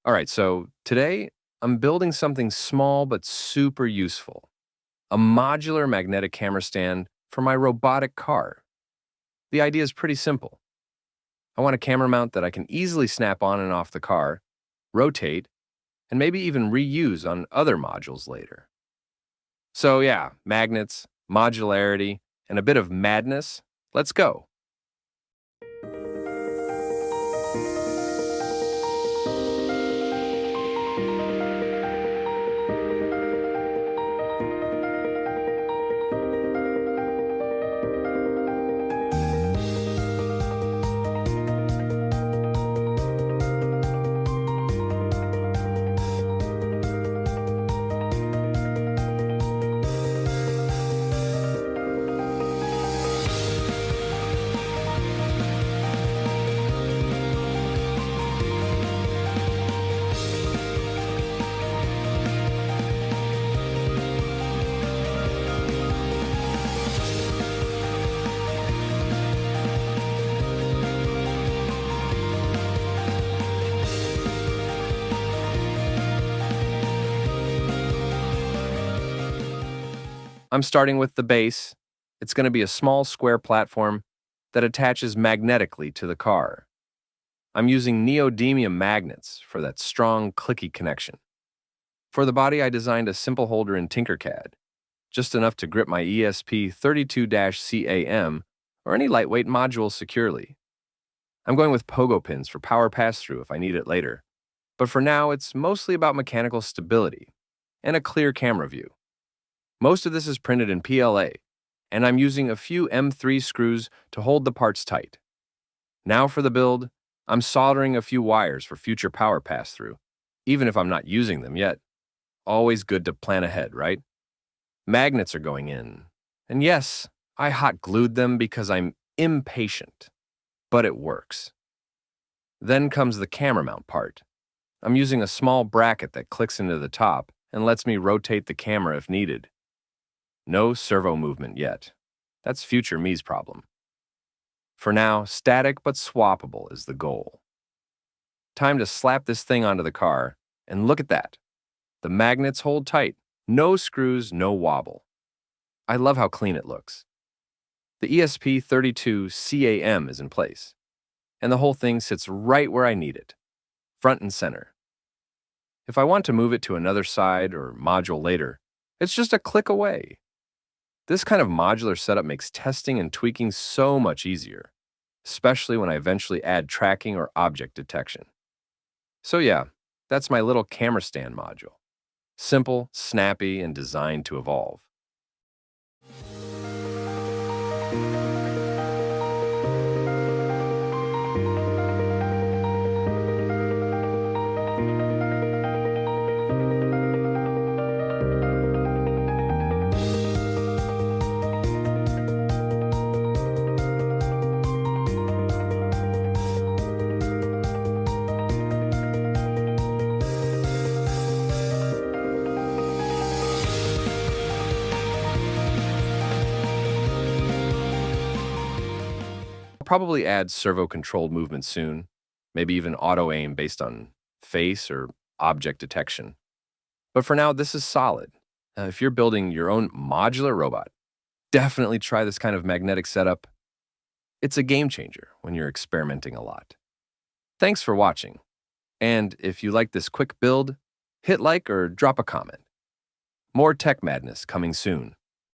All right, so today I'm building something small but super useful, a modular magnetic camera stand for my robotic car. The idea is pretty simple. I want a camera mount that I can easily snap on and off the car, rotate, and maybe even reuse on other modules later. So, yeah, magnets, modularity, and a bit of madness. Let's go. I'm starting with the base. It's going to be a small square platform that attaches magnetically to the car. I'm using neodymium magnets for that strong, clicky connection. For the body, I designed a simple holder in Tinkercad, just enough to grip my ESP32-CAM or any lightweight module securely. I'm going with pogo pins for power pass-through if I need it later, but for now it's mostly about mechanical stability and a clear camera view. Most of this is printed in PLA, and I'm using a few M3 screws to hold the parts tight. Now for the build, I'm soldering a few wires for future power pass-through, even if I'm not using them yet. Always good to plan ahead, right? Magnets are going in. And yes, I hot glued them because I'm impatient, but it works. Then comes the camera mount part. I'm using a small bracket that clicks into the top and lets me rotate the camera if needed. No servo movement yet. That's future me's problem. For now, static but swappable is the goal. Time to slap this thing onto the car, and look at that. The magnets hold tight. No screws, no wobble. I love how clean it looks. The ESP32-CAM is in place, and the whole thing sits right where I need it, front and center. If I want to move it to another side or module later, it's just a click away. This kind of modular setup makes testing and tweaking so much easier, especially when I eventually add tracking or object detection. So yeah, that's my little camera stand module. Simple, snappy, and designed to evolve. Probably add servo-controlled movement soon, maybe even auto-aim based on face or object detection. But for now, this is solid. If you're building your own modular robot, definitely try this kind of magnetic setup. It's a game changer when you're experimenting a lot. Thanks for watching. And if you like this quick build, hit like or drop a comment. More tech madness coming soon.